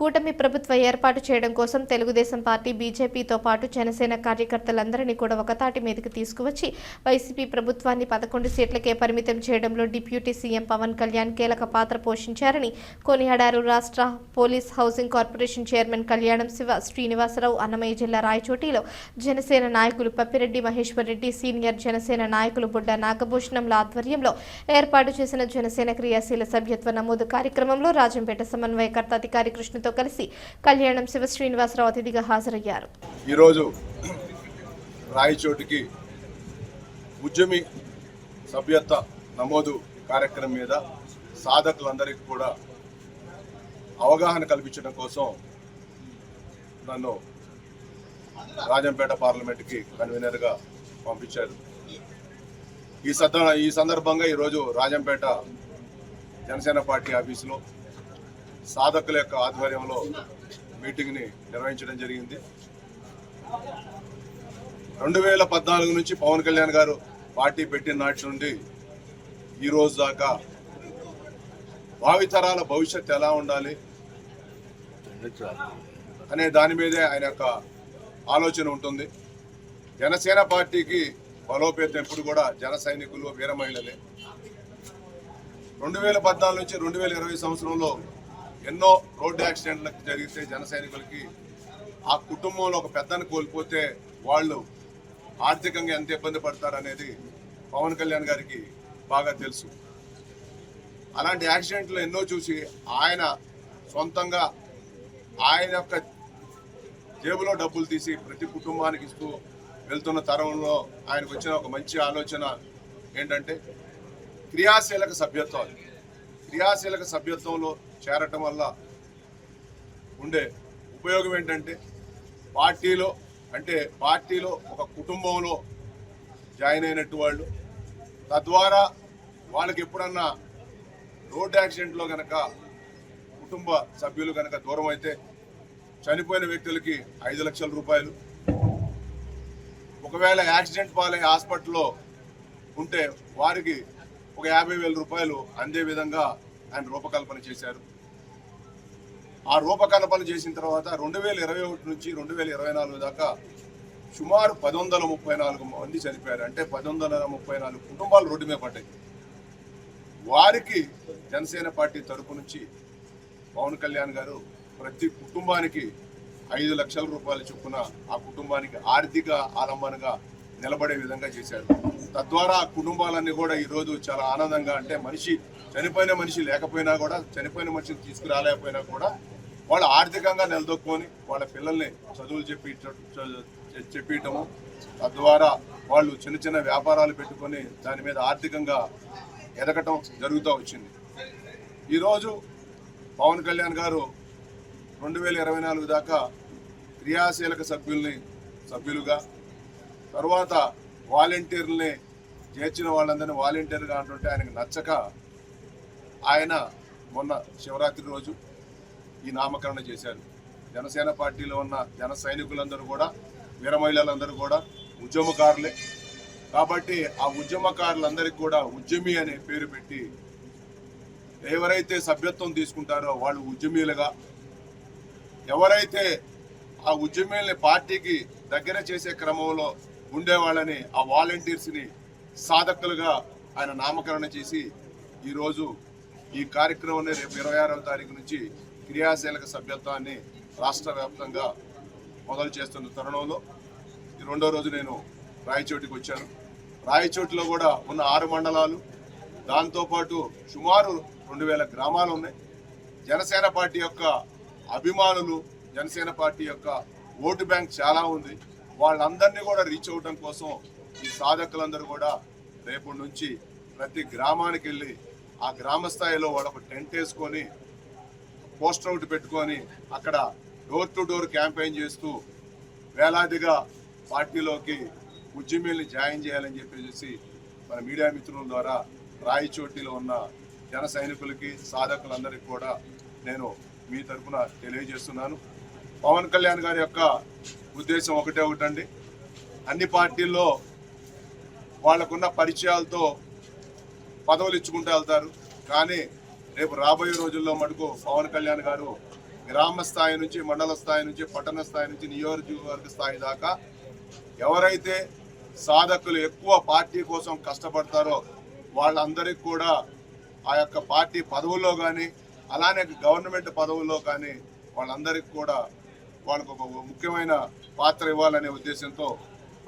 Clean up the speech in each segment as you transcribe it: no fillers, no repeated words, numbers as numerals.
కూటమి ప్రభుత్వ ఏర్పాటు చేయడం కోసం తెలుగుదేశం పార్టీ బీజేపీతో పాటు జనసేన కార్యకర్తలందరినీ కూడా ఒకతాటి మీదకి తీసుకువచ్చి వైసీపీ ప్రభుత్వాన్ని 11 సీట్లకే పరిమితం చేయడంలో డిప్యూటీ సీఎం పవన్ కళ్యాణ్ కీలక పాత్ర పోషించారని కొనియాడారు. రాష్ట్ర పోలీస్ హౌసింగ్ కార్పొరేషన్ చైర్మన్ కళ్యాణం శివ శ్రీనివాసరావు అన్నమయ్య జిల్లా రాయచోటిలో జనసేన నాయకులు పప్పిరెడ్డి మహేశ్వర్ రెడ్డి, సీనియర్ జనసేన నాయకులు బుడ్డ నాగభూషణంల ఆధ్వర్యంలో ఏర్పాటు చేసిన జనసేన క్రియాశీల సభ్యత్వ నమోదు కార్యక్రమంలో రాజంపేట సమన్వయకర్త అధికారి కృష్ణతో కలిసి కళ్యాణం శివ శ్రీనివాసరావు అతిథిగా హాజరయ్యారు. ఈరోజు రాయచోటికి ఉద్యమి సభ్యత్వ నమోదు కార్యక్రమం మీద సాధకులందరికీ కూడా అవగాహన కల్పించడం కోసం నన్ను రాజంపేట పార్లమెంట్కి కన్వీనర్గా పంపించారు. ఈ సందర్భంగా ఈరోజు రాజంపేట జనసేన పార్టీ ఆఫీసులో సాధకుల యొక్క ఆధ్వర్యంలో మీటింగ్ని నిర్వహించడం జరిగింది. 2014 నుంచి పవన్ కళ్యాణ్ గారు పార్టీ పెట్టిన నాటి నుండి ఈ రోజు దాకా భావితరాల భవిష్యత్తు ఎలా ఉండాలి అనే దాని మీదే ఆయన యొక్క ఆలోచన ఉంటుంది. జనసేన పార్టీకి బలోపేతం ఎప్పుడు కూడా జన సైనికులు, వీర మహిళలే. 2014 నుంచి 2020 సంవత్సరంలో ఎన్నో రోడ్డు యాక్సిడెంట్లకు జరిగితే జన సైనికులకి ఆ కుటుంబంలో ఒక పెద్దను కోల్పోతే వాళ్ళు ఆర్థికంగా ఎంత ఇబ్బంది పడతారనేది పవన్ కళ్యాణ్ గారికి బాగా తెలుసు. అలాంటి యాక్సిడెంట్లు ఎన్నో చూసి ఆయన సొంతంగా ఆయన యొక్క జేబులో డబ్బులు తీసి ప్రతి కుటుంబానికి ఇస్తూ వెళ్తున్న తరంలో ఆయనకు వచ్చిన ఒక మంచి ఆలోచన ఏంటంటే క్రియాశీలక సభ్యత్వంలో చేరటం వల్ల ఉండే ఉపయోగం ఏంటంటే పార్టీలో ఒక కుటుంబంలో జాయిన్ అయినట్టు వాళ్ళు, తద్వారా వాళ్ళకి ఎప్పుడన్నా రోడ్ యాక్సిడెంట్లో కనుక కుటుంబ సభ్యులు కనుక దూరం అయితే చనిపోయిన వ్యక్తులకి 5 లక్షల రూపాయలు, ఒకవేళ యాక్సిడెంట్ పాలై హాస్పిటల్లో ఉంటే వారికి ఒక 50,000 రూపాయలు అందే విధంగా ఆయన రూపకల్పన చేశారు. ఆ రూపకల్పన చేసిన తర్వాత 2021 నుంచి 2024 దాకా సుమారు 1134 మంది చనిపోయారు. అంటే 1134 కుటుంబాలు రోడ్డు మీద పడ్డాయి. వారికి జనసేన పార్టీ తరపు నుంచి పవన్ కళ్యాణ్ గారు ప్రతి కుటుంబానికి 5 లక్షల రూపాయలు చొప్పున ఆ కుటుంబానికి ఆర్థిక ఆలంబనగా నిలబడే విధంగా చేశారు. తద్వారా ఆ కుటుంబాలన్నీ కూడా ఈరోజు చాలా ఆనందంగా, అంటే చనిపోయిన మనిషి లేకపోయినా కూడా, చనిపోయిన మనిషిని తీసుకురాలేకపోయినా కూడా వాళ్ళు ఆర్థికంగా నిలదొక్కుని వాళ్ళ పిల్లల్ని చదువులు చెప్పియటము, తద్వారా వాళ్ళు చిన్న చిన్న వ్యాపారాలు పెట్టుకొని దాని మీద ఆర్థికంగా ఎదగటం జరుగుతూ వచ్చింది. ఈరోజు పవన్ కళ్యాణ్ గారు 2024 దాకా క్రియాశీలక సభ్యులుగా, తర్వాత వాలంటీర్లని చేర్చిన వాళ్ళందరినీ వాలంటీర్గా అంటుంటే ఆయనకు నచ్చక ఆయన మొన్న శివరాత్రి రోజు ఈ నామకరణ చేశారు. జనసేన పార్టీలో ఉన్న జన సైనికులందరూ కూడా, వీర మహిళలందరూ కూడా ఉద్యమకారులే. కాబట్టి ఆ ఉద్యమకారులందరికీ కూడా ఉద్యమి అనే పేరు పెట్టి ఎవరైతే సభ్యత్వం తీసుకుంటారో వాళ్ళు ఉద్యమీలుగా, ఎవరైతే ఆ ఉద్యమీల్ని పార్టీకి దగ్గర చేసే క్రమంలో ఉండేవాళ్ళని ఆ వాలంటీర్స్ని సాధకులుగా ఆయన నామకరణ చేసి ఈరోజు ఈ కార్యక్రమాన్ని రేపు 26వ తారీఖు నుంచి క్రియాశీలక సభ్యత్వాన్ని రాష్ట్ర వ్యాప్తంగా మొదలు చేస్తున్న తరుణంలో ఈ 2వ రోజు నేను రాయచోటికి వచ్చాను. రాయచోటిలో కూడా ఉన్న 6 మండలాలు, దాంతోపాటు సుమారు 2000 గ్రామాలు ఉన్నాయి. జనసేన పార్టీ యొక్క అభిమానులు, జనసేన పార్టీ యొక్క ఓటు బ్యాంక్ చాలా ఉంది. వాళ్ళందరినీ కూడా రీచ్ అవ్వడం కోసం ఈ సాధకులందరూ కూడా రేపటి నుంచి ప్రతి గ్రామానికి వెళ్ళి ఆ గ్రామ స్థాయిలో వాళ్ళకు టెంట్ వేసుకొని, పోస్టర్ అవుట్ పెట్టుకొని అక్కడ డోర్ టు డోర్ క్యాంపెయిన్ చేస్తూ వేలాదిగా పార్టీలోకి ఉద్యమీల్ని జాయిన్ చేయాలని చెప్పేసి మన మీడియా మిత్రుల ద్వారా రాయచోటిలో ఉన్న జన సైనికులకి, సాధకులందరికీ కూడా నేను మీ తరఫున తెలియజేస్తున్నాను. పవన్ కళ్యాణ్ గారి యొక్క ఉద్దేశం ఒకటండి, అన్ని పార్టీల్లో వాళ్ళకున్న పరిచయాలతో పదవులు ఇచ్చుకుంటూ వెళ్తారు. కానీ రేపు రాబోయే రోజుల్లో మటుకు పవన్ కళ్యాణ్ గారు గ్రామ స్థాయి నుంచి మండల స్థాయి నుంచి పట్టణ స్థాయి నుంచి నియోజకవర్గ స్థాయి దాకా ఎవరైతే సాధకులు ఎక్కువ పార్టీ కోసం కష్టపడతారో వాళ్ళందరికీ కూడా ఆ యొక్క పార్టీ పదవుల్లో కానీ అలానే గవర్నమెంట్ పదవుల్లో కానీ వాళ్ళందరికీ కూడా వాళ్ళకు ఒక ముఖ్యమైన పాత్ర ఇవ్వాలనే ఉద్దేశంతో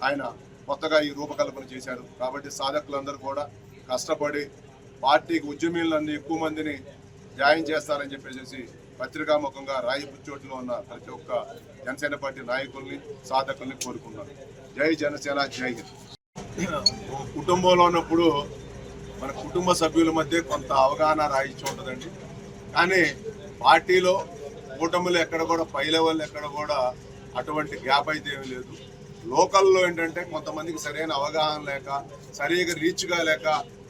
ఆయన కొత్తగా ఈ రూపకల్పన చేశారు. కాబట్టి సాధకులందరూ కూడా కష్టపడి పార్టీకి ఉద్యమీలందరూ ఎక్కువ మందిని జాయిన్ చేస్తారని చెప్పేసి పత్రికాముఖంగా రాయిపుచ్చోట్లో ఉన్న ప్రతి ఒక్క జనసేన పార్టీ నాయకుల్ని సాధకుల్ని కోరుకున్నారు. జై జనసేన, జై హింద్. కుటుంబంలో ఉన్నప్పుడు మన కుటుంబ సభ్యుల మధ్య కొంత అవగాహన రాయించి ఉంటుందండి. కానీ పార్టీలో కూటమిలో ఎక్కడ కూడా పై లెవెల్ ఎక్కడ కూడా అటువంటి గ్యాప్ అయితే ఏమీ లేదు. లోకల్లో ఏంటంటే కొంతమందికి సరైన అవగాహన లేక సరిగా రీచ్గా లేక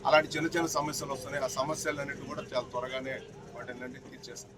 అలాంటి చిన్న చిన్న సమస్యలు వస్తున్నాయి. ఆ సమస్యలన్నింటినీ కూడా చాలా త్వరగానే వాటిని తీర్చేస్తాం.